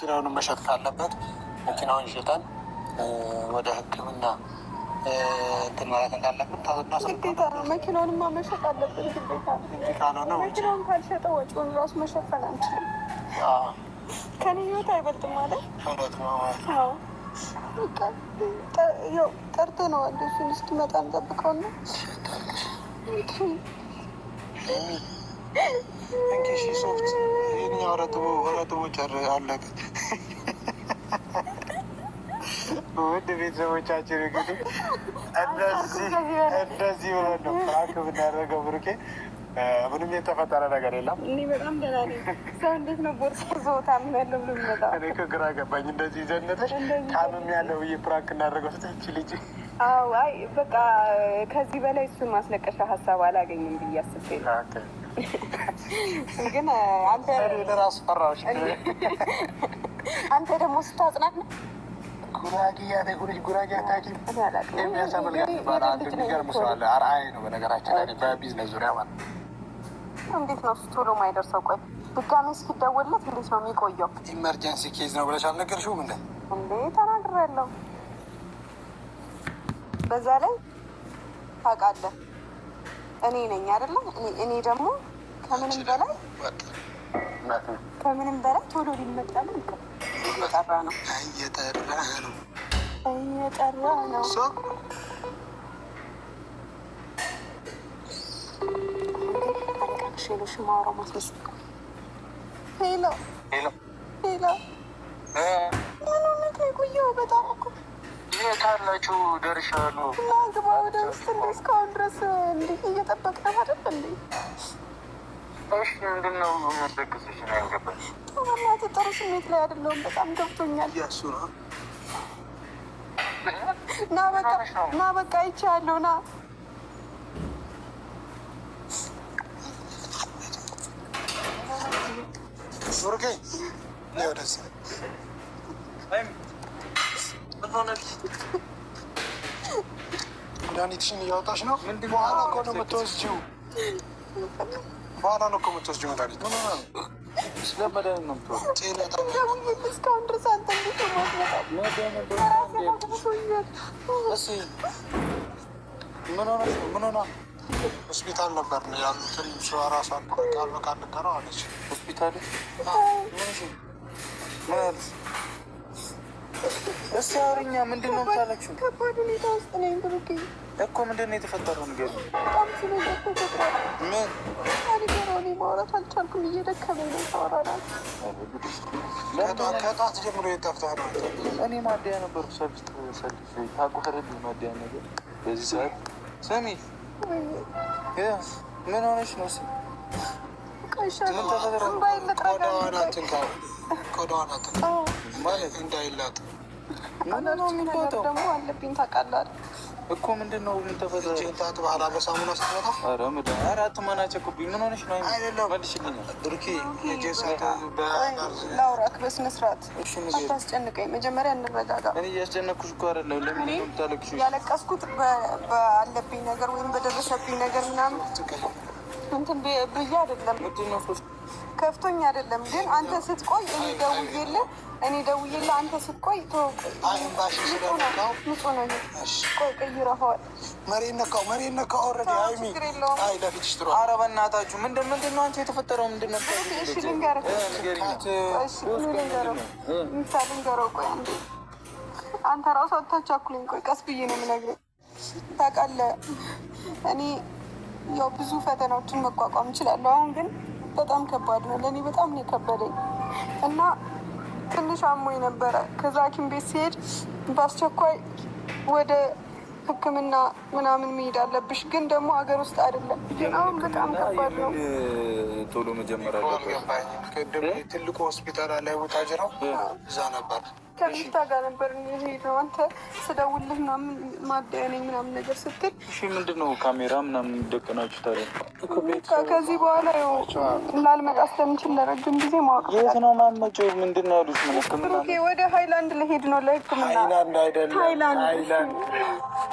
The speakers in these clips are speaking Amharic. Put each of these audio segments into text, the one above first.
መኪናውን መሸጥ ካለበት መኪናውን ሽጠን ወደ ሕክምና እንትን ማለት እንዳለብን ግዴታ ነው። መኪናውንማ መሸጥ አለብን ግዴታ ነው። ካልሆነ መኪናውን ካልሸጠ ወጪውን ራሱ መሸፈን አንችልም። ከኔ ህይወት አይበልጥም ማለት እውነት ነው። ጠርተነዋል። እሱን እስኪመጣ እንጠብቀውና እንኪሽ ሶፍት ይህኛ ረጥቦች አለቀ። ውድ ቤተሰቦቻችን እንግዲህ እንደዚህ ብለን ነው ፍራንክ ብናደርገው። ብሩኬ ምንም የተፈጠረ ነገር የለም። እኔ በጣም ደህና ነኝ። ሰው እንዴት ነው ቦርሳ ይዞታ ያለው ብሎ የሚመጣ? እኔ ግራ ገባኝ። እንደዚህ ዘነተሽ ታምም ያለው ብዬ ፍራንክ እናደርገው ስትች ልጅ። አዎ፣ አይ በቃ ከዚህ በላይ እሱን ማስለቀሻ ሀሳብ አላገኝም ብዬ አስቤ ነው። ግን አንተ ለራሱ ፈራሽ። አንተ ደግሞ ስታጽናት ነው ጉራጌ አታውቂም? የሚያሳመልጋት ይባላል። አንድ የሚገርም ሰው አለ። አርአያ ነው በነገራችን ላይ በቢዝነስ ዙሪያ ማለት ነው። እንዴት ነው ቶሎ ማይደርሰው? ቆይ ድጋሜ እስኪደወልለት እንዴት ነው የሚቆየው? ኢመርጀንሲ ኬዝ ነው ብለሽ አልነገርሽውም እንዴ? እንዴ ተናግሬያለሁ። በዛ ላይ ታውቃለህ እኔ ነኝ አይደለም? እኔ ደግሞ ከምንም በላይ ቶሎ ሊመጣልን እየጠራ ነው። ሌሎች ማውራው ማስመስ ሄሎ ምን ሆነህ የቆየው? በጣም እኮ ካላችሁ ደርሻለሁ። እና ግባ ወደ ውስጥ። እንደ እስካሁን ድረስ እንዲህ እየጠበቅን አይደል እንዴ? እሺ ምንድን ነው የሚያስደግስሽ? ነው ያልገባኝ። በእናትህ ጥሩ ስሜት ላይ አይደለሁም። በጣም ገብቶኛል። እያሱ ነው። ና በቃ ይቻለሁ። ና ሱርጌ ወደዚህ መድኃኒትሽን እያወጣሽ ነው። በኋላ እኮ ነው የምትወስጂው። በኋላ ነው እኮ የምትወስጂው መድኃኒት። ስለመድኃኒት ነው የምትወስጂው። እስካሁን ድረስ አንተ ምን ሆና ሆስፒታል ነበር ያሉትን ሰው ራሷ ቃል በቃል ነገረው አለች። ሆስፒታል እሱ አውሪኛ። ምንድን ነው የምታለችው? ከባድ ሁኔታ ውስጥ ነኝ ብሩኬ እኮ። ምንድን ነው የተፈጠረው? ንገሪኝ። በጣም ስለዘበ ምን እኔ ማውራት አልቻልኩም። እየደከመኝ ነው። ታወራናል። ከጧት ጀምሮ የጠፍተህ ነው? እኔ ማደያ ነበርኩ። ሰልፍ ታቋረድ ማደያ ነገር በዚህ ሰዓት። ስሚ ምን ሆነሽ ነው? ማለት እንዳይላጥ ደግሞ አለብኝ ታውቃለህ እኮ። ምንድን ነው ምን ተፈጠረ? ጭንታት ባህላ በሳሙና ስትመጣ አራት ማናቸኩብኝ። ምን ሆነሽ ነው? መልሽልኝ ብሩኬ። ላውራክ በስነ ስርዓት አታስጨንቀኝ። መጀመሪያ እንረጋጋ። እኔ እያስጨነኩሽ እኮ አይደለም። ለምን ነው የምታለቅሽው? ያለቀስኩት በአለብኝ ነገር ወይም በደረሰብኝ ነገር ምናምን እንትን ብዬ አይደለም። ከፍቶኝ አይደለም። ግን አንተ ስትቆይ እኔ ደውዬልህ አንተ ስትቆይ ንጹህ ነው። ቆይ ቀይረኸዋል። መሬት ነካው። ኦልሬዲ አይሚ ለፊትሽ ጥሩ። ኧረ በእናታችሁ ምንድን ነው አንቺ የተፈጠረው? ምንድን ነው? እሺ ልንገረው። ቆይ አንተ ራሱ አታቻኩለኝ። ቆይ ቀስ ብዬ ነው የምነግርህ። ታውቃለህ እኔ ያው ብዙ ፈተናዎችን መቋቋም እችላለሁ። አሁን ግን በጣም ከባድ ነው ለእኔ። በጣም ነው የከበደኝ እና ትንሽ አሞኝ ነበረ። ከዛ ሐኪም ቤት ሲሄድ በአስቸኳይ ወደ ሕክምና ምናምን መሄድ አለብሽ፣ ግን ደግሞ ሀገር ውስጥ አይደለም። ግን አሁን በጣም ከባድ ነው። ቶሎ መጀመር አለበት። ትልቁ ሆስፒታል ላይ ቦታጅራው እዛ ነበር ከሚስታ ጋር ነበር ሄደው አንተ ስደውልህ ምናምን ማደያ ነኝ ምናምን ነገር ስትል እሺ፣ ምንድን ነው ካሜራ ምናምን ደቀናችሁ ታዲያ? ከዚህ በኋላ ላልመጣ ስለምችል ለረጅም ጊዜ ማወቅ የት ነው ማመጪው? ምንድን ነው ያሉት? ምን ህክምና? ወደ ሃይላንድ ልሄድ ነው ለህክምና። ሃይላንድ አይደለም፣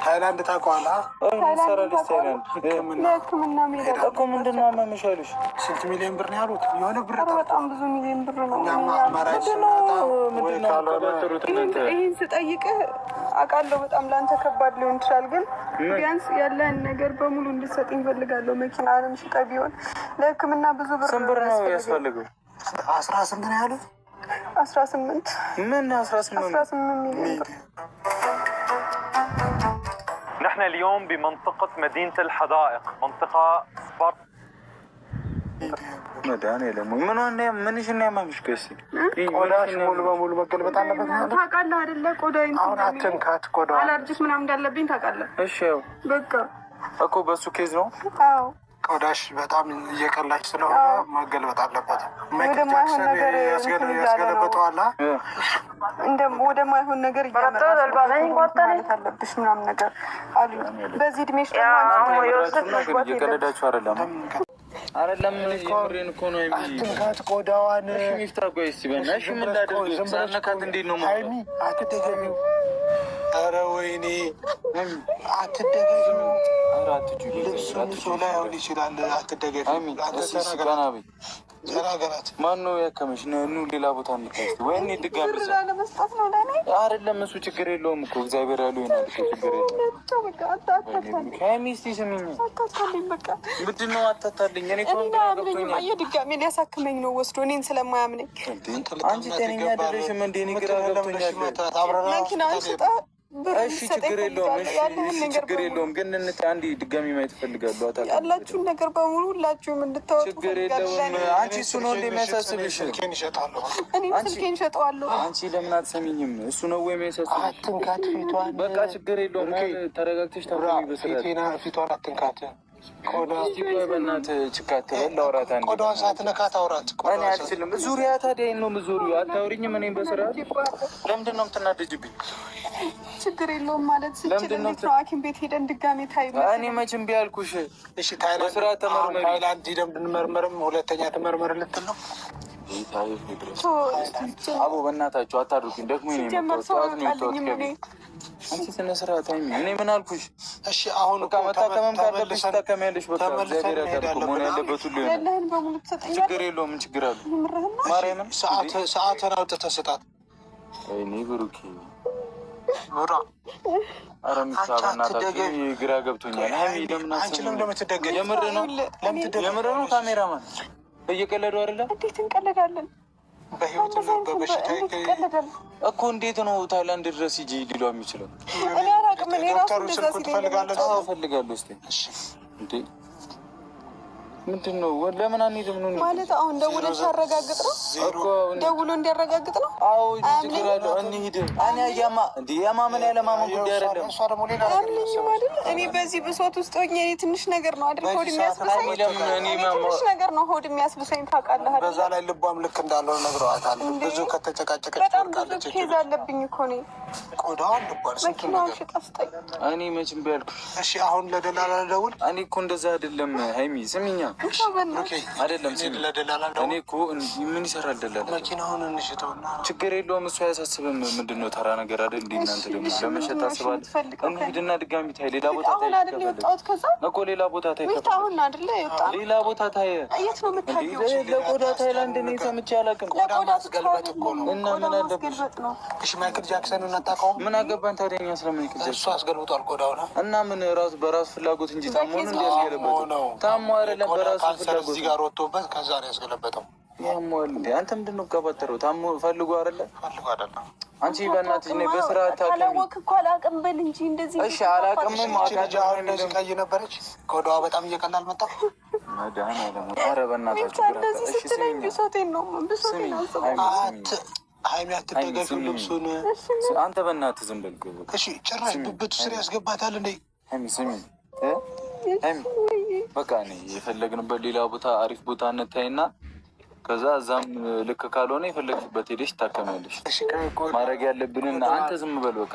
ሃይላንድ ታውቀዋለህ? ለህክምና ሜዳ እኮ ምንድን ነው አመመሽ ያሉሽ? ስንት ሚሊዮን ብር ነው ያሉት? የሆነ ብር በጣም ብዙ ሚሊዮን ብር ነው። ይህን ስጠይቅህ አውቃለሁ በጣም ለአንተ ከባድ ሊሆን ይችላል፣ ግን ቢያንስ ያለህን ነገር በሙሉ እንድትሰጥ ይፈልጋለሁ። መኪናንም ሽጠህ ቢሆን ለህክምና ብዙ ብር ነው ያስፈልገው። 18 ነው ያሉት። 18 ምን 18 ሚሊዮን ብር. نحن اليوم بمنطقة مدينة الحدائق، منطقة سبارت. መድኃኒዓለም ምን ሆነ? ምንሽ ነው ያመመሽ? ከሲ ቆዳሽ ሙሉ በሙሉ መገልበጥ አለበት ማለት ታውቃለህ አይደለ? ቆዳዬን አሁን አትንካት። ቆዳ አለርጂክ ምናምን እንዳለብኝ ታውቃለህ። እሺ፣ ያው በቃ እኮ በሱ ኬዝ ነው። አዎ ቆዳሽ በጣም እየቀላች ስለሆነ መገልበጥ አለበት። ወደማይሆን ነገር ያስገለበጠዋላ ወደማይሆን ነገር ማለት አለብሽ ምናምን ነገር አሉ። በዚህ እድሜሽ እየቀለዳችሁ አይደለም ምን የምሬን እኮ ነው። አትንካት ቆዳዋን። ሚፍታ ቆይ እስኪ በእናትሽ ምን ላድርግ? ሳነካት እንዴት ነው ሃይሚ? አትደገሚው። ኧረ ወይኔ አትደገሚው። ልብሱን ሰው ላይ አሁን ይችላል። አትደገሚው። ተናገራት። ማን ነው ያከመሽ? ኑ ሌላ ቦታ እንታስ ወይኔ ድጋሚ ለመስጠት ነው ለኔ አይደለም። እሱ ችግር የለውም እኮ እግዚአብሔር ያለው ይሆናል። ችግር የለውም። ከሚስቲ ስሚኝ፣ ምንድን ነው አታታልኝ? እኔ ድጋሜ ሊያሳክመኝ ነው ወስዶ እኔን ስለማያምነኝ። አንቺ ጤነኛ አይደለሽም እንዴ? እኔ ግራ ገብቶኛል። መኪናን ስጣ። እሺ ችግር የለውም። እሺ ችግር የለውም። ግን አንዴ ድጋሚ ማየት እፈልጋለሁ። ያላችሁን ነገር በሙሉ ሁላችሁም እንድታወጡ ችግር የለውም። አንቺ እሱ ነው እንደሚያሳስብሽ። ስልኬን እሸጣለሁ። እኔም ስልኬን እሸጠዋለሁ። አንቺ ለምን አትሰሚኝም? እሱ ነው ወይ የሚያሳስብሽ? አትንካት ፊቷን። በቃ ችግር የለውም። ተረጋግተሽ ታውቂ በስርዓት ፊቷን አትንካት። በእናትህ ችካት ላውራት አንዴ። ቆዳዋን ሳትነካት አውራት። እኔ አልችልም። ዙሪያ ታዲያ ነው የምዞሪው። አታውሪኝም? እኔም በስርዓት ለምንድን ነው የምትናደጅብኝ? ችግር የለውም ማለት ስችል እንዴት ነው ሐኪም ቤት ሄደን ድጋሜ ታይ? እኔ መቼም ቢያልኩሽ እሺ፣ በስርዓት ተመርመሪ። ታይላንድ ሄደን ብንመርመርም ሁለተኛ ትመርመር ልትል ነው። አቦ በእናታችሁ አታድርጉኝ። ደግሞ አንቺ ስነ ስርዓት አይሚ። እኔ ምን አልኩሽ? እሺ አሁን በቃ መታከመም ካለብሽ ታከሚያለሽ። በቃ እግዚአብሔር ያደርጉ መሆን ያለበት ሁሉ ይሆናል። ችግር የለውም። ምን ችግር አለ? ማርያምን ሰዓትን አውጥተህ ስጣት። እኔ ብሩኬ ኑራ አረምታበናታችሁ ግራ ገብቶኛል። ሀይሚ ለምን እንደምትደገኝ የምር ነው። ካሜራማን እየቀለዱ አይደለም። እንዴት እንቀለዳለን? በህይወት በበሽታ እኮ እንዴት ነው ታይላንድ ድረስ ሂጂ ሊሏ የሚችለው? እኔ አላውቅም። እኔ ራሱ ስልኩን ትፈልጋለች? እፈልጋለሁ። እስኪ እንዴ ምንድን ነው? ለምን አንሄድም ነው ማለት? አሁን ደውለሽ ታረጋግጥ ነው እኮ ደውሎ እንዲያረጋግጥ ነው። አዎ ችግር አለው። እንሂድ። እኔ የማመን ያለማመን ጉዳይ አይደለም። እኔ በዚህ ብሶት ውስጥ ሆኜ እኔ ትንሽ ነገር ነው አይደል ሆድ የሚያስብሰኝ፣ ትንሽ ነገር ነው ሆድ የሚያስብሰኝ ታውቃለህ አይደል? በዛ ላይ ልቧም ልክ እንዳለው ነግረዋታል። ብዙ ከተጨቃጨቀች በጣም ብዙ ኬዝ አለብኝ እኮ እኔ። ቆዳዋን ልቧን መኪናውን ሽጣ ስጠኝ። እኔ መቼም ቢያልኩ። እሺ አሁን ለደላላ ደውል። እኔ እኮ እንደዛ አይደለም ሀይሚ ስሚኛ አይደለም እኔ እኮ ምን ይሰራል ደላላ? መኪናውን እንሽጠውና ችግር የለውም። እሱ አያሳስብም። ምንድን ነው ተራ ነገር አይደል? እንደ እናንተ ደግሞ ለመሸጥ ታስባለህ? እንሂድና ድጋሚ ታይ። ሌላ ቦታ ታይ እኮ ሌላ ቦታ ታይ። ሌላ ቦታ ታይ። ለቆዳ ታይላንድ እኔ ሰምቼ አላውቅም። እና ምን አለብሽ? እሺ ማይክል ጃክሰንን አታውቀውም? ምን አገባን ታዲያ እኛ ስለ ማይክል ጃክሰን? እሱ አስገልብጧል ቆዳውን። እና ምን ራሱ በራሱ ፍላጎት እንጂ ታሞ ነው እንዲያስገለበጠው? ታሞ አይደለም በራሱ ፍላጎት እዚህ ጋር ወጥቶበት ከዛ ነው ያስገለበጠው። ያሟል እንዴ? አንተ ምንድን ነው የምትቀባጠረው? ታሞ ፈልጎ አይደለም? ፈልጎ አይደለም። አንቺ በእናትሽ ነይ በስርዓት ታውቂ። አላወቅ እኮ አላውቅም በል እንጂ እንደዚህ። እሺ አላውቅምም። አሁን እንደዚህ ቀይ ነበረች፣ ቆዳዋ በጣም እየቀላል መጣ። መድኃኒዓለም ኧረ በእናታችሁ እንደዚህ ስትለኝ ብሶቴን ነው ብሶቴን ሀይሚ አትደገፊው ልብሱን። አንተ በእናትህ ዝም በል። እሺ ጭራሽ ብብቱ ስር ያስገባታል እንዴ? ሀይሚ ስሚ ሀይሚ በቃ እኔ የፈለግንበት ሌላ ቦታ አሪፍ ቦታ እንታይና ከዛ እዛም ልክ ካልሆነ የፈለግሽበት ሄደሽ ታከሚያለሽ። ማድረግ ያለብንን አንተ ዝም በል በቃ።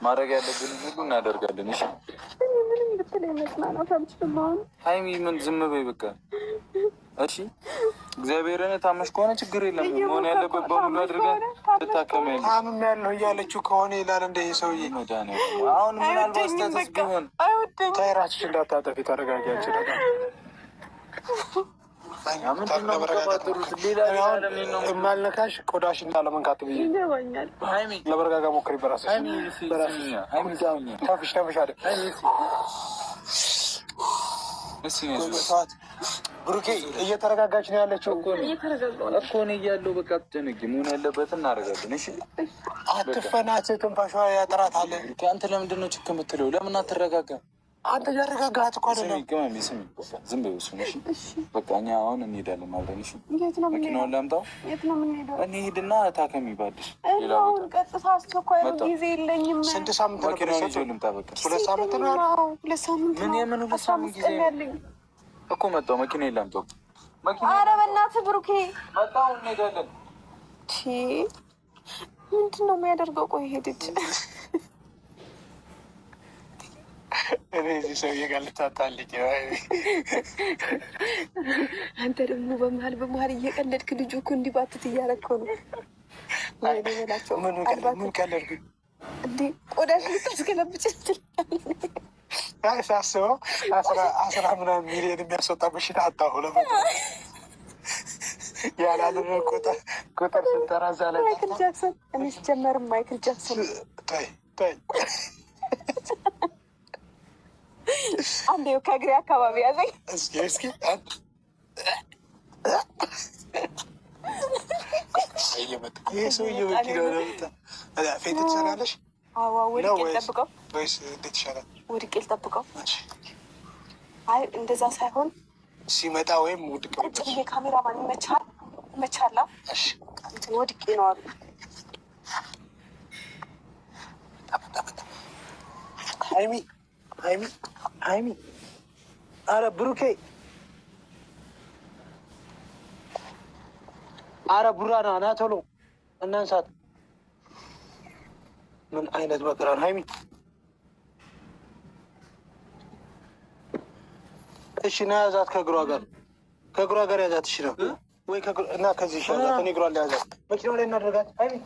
ማድረግ ያለብንን ሁሉ እናደርጋለን። እሺ ሀይሚ ምን ዝም በይ በቃ። እሺ እግዚአብሔርን ታመሽ ከሆነ ችግር የለም። መሆን ያለበት በሙሉ አድርገን ትታከሚያለሽ። ታምም ያለው እያለችው ከሆነ ይላል እንደ ሰውዬ። አሁን ምናልባት ስህተት ቢሆን ታይራችሽ እንዳታጠፊ ተረጋጊያችን። የማልነካሽ ቆዳሽ እንዳለመንካት ብዬ ለመረጋጋ ሞክሪ። በራስሽ ተንፍሽ አለ ብሩኬ እየተረጋጋች ነው ያለችው እኮ እኔ እያለሁ በቃ ትጨነቂ። መሆን ያለበትን እናደርጋለን። እሺ አትፈናት፣ ትንፋሿ ያጠራታል። አንተ ለምንድን ነው ችክ የምትለው? ለምን አትረጋጋም? አንተ እያረጋጋት እኮ አይደለም። ስሚ ዝም በይው እሱን። እሺ በቃ እኛ አሁን እንሄዳለን ማለት ነው። እሺ መኪናውን ላምጣው። እንሂድና ታከሚ ባልሽ። ቀጥታ አስቸኳይ ጊዜ የለኝም። ስንት ሳምንት ነው መኪናውን ይዞ ልምጣ። በቃ 2 ሳምንት ነው። 2 ሳምንት ምን የምን 2 ሳምንት ጊዜ እኮ መጣሁ። መኪና ላምጣው። ኧረ በእናትህ ብሩኬ መጣሁ። እንሄዳለን። ምንድን ነው የሚያደርገው? ቆይ ሄድች እኔ እዚህ ሰውዬ ጋር ልታጣልኝ። አንተ ደግሞ በመሀል እየቀለድክ ልጁ እኮ እንዲባትት እያደረግከው ነው። ምን ቀለድኩ እንዴ? ቆዳሽ ልታስገለብጭ ሳስበው 10 ምናምን ሚሊዮን የሚያስወጣ በሽታ አጣሁ። ያላለ ቁጥር ስንጠራ እዛ ላይ ማይክል ጃክሰን። እኔ ሲጀመርም ማይክል ጃክሰን ታይ አንዴ ከእግሬ አካባቢ ያዘኝ። እስኪ ይሄ ሰውዬ መኪና ፌት ትሰራለሽ? ወድቄ ልጠብቀው ወይስ እንዴት ይሻላል? ወድቄ ልጠብቀው? አይ እንደዛ ሳይሆን ሲመጣ ወይም ውድቅ ቁጭ ብዬ ካሜራማን ይመቻላ። እንትን ወድቄ ነው አሉ። ሀይሚ አረ ብሩኬ አረ ቡራና ና ቶሎ እናንሳት። ምን አይነት መከራን ሀይሚ። እሺ ና ያዛት ከእግሯ ጋር ያዛት። እሺ ነው ወይ እና ከዚህ ያዛት። እኔ እግሯ ላይ ያዛት። መኪናው ላይ እናደርጋት ሀይሚ።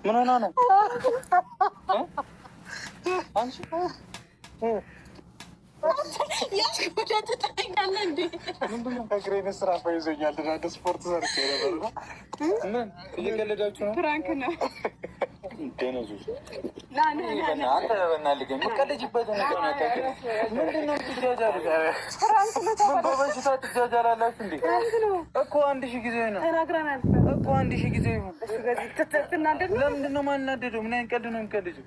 ምን ሆና ነው? እግሬን ስራ ይዞኛል። አንድ ስፖርት ሰርቼ ነበር። ምን እየቀለዳችሁ ነው? ፍራንክ ነው። በበሽታ ትጃጃላላችሁ እንዴ? እኮ 1000 ጊዜ ነው እኮ 1000 ጊዜ ነው። ለምንድን ነው የማናደደው? ምን አይነት ቀልድ ነው የምትቀልጂው?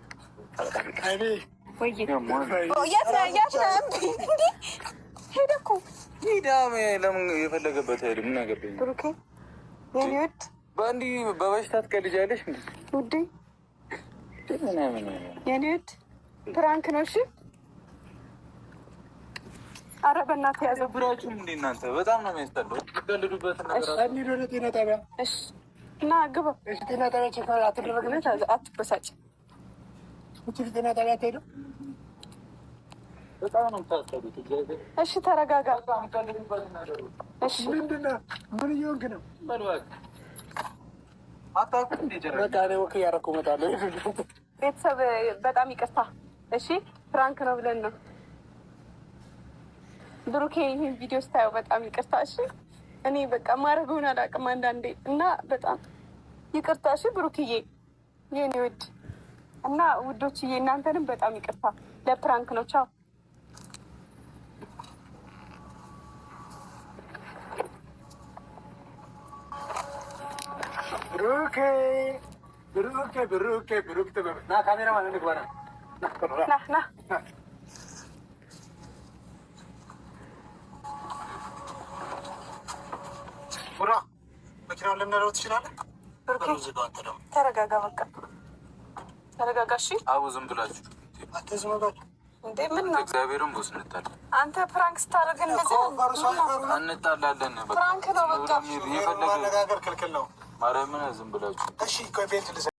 ለምን የፈለገበት ሄድ? ምን አገባኝ? በእንዲህ በበሽታ ትቀልጃለሽ እንዴ? ውዴ የኔ ውድ ፕራንክ ነው። እሺ ኧረ በእናትህ ያዘው። ብራችሁም እንደ እናንተ በጣም ነው የሚያስጠላው። ትቀልዱበት ነገር ወደ ጤና ጣቢያ እና ግባ። ጤና ጣቢያ ቼክ አትደረግም? አትበሳጭ። ጤና ጣቢያ አትሄድም? በጣም ነው የምታስጠሉት። እሺ ተረጋጋ። እሺ ምንድን ነው? ምን እየሆንክ ነው? አታውቅም እንደ ጀራ በቃ እኔ ወክ እያደረኩ እመጣለሁ። ቤተሰብ በጣም ይቅርታ። እሺ ፕራንክ ነው ብለን ነው። ብሩኬ ይህን ቪዲዮ ስታየው በጣም ይቅርታ። እሺ እኔ በቃ ማድረጉን አላውቅም አንዳንዴ እና በጣም ይቅርታ። እሺ ብሩክዬ የኔ ውድ እና ውዶችዬ እናንተንም በጣም ይቅርታ። ለፕራንክ ነው። ቻው። ብሩክ ና ካሜራ ማን ንግባና ና ቡራ መኪናውን ልንነዳው ትችላለህ? ተረጋጋ፣ በቃ ተረጋጋ። እሺ አቡ ዝም ብላችሁ እንዴ ምን ነው እግዚአብሔርን ቦስ እንጣላ። አንተ ፕራንክ ስታደርግ እንደዚህ እንጣላለን። ፕራንክ ነው በቃ የፈለገ ማርያምን ዝም ብላችሁ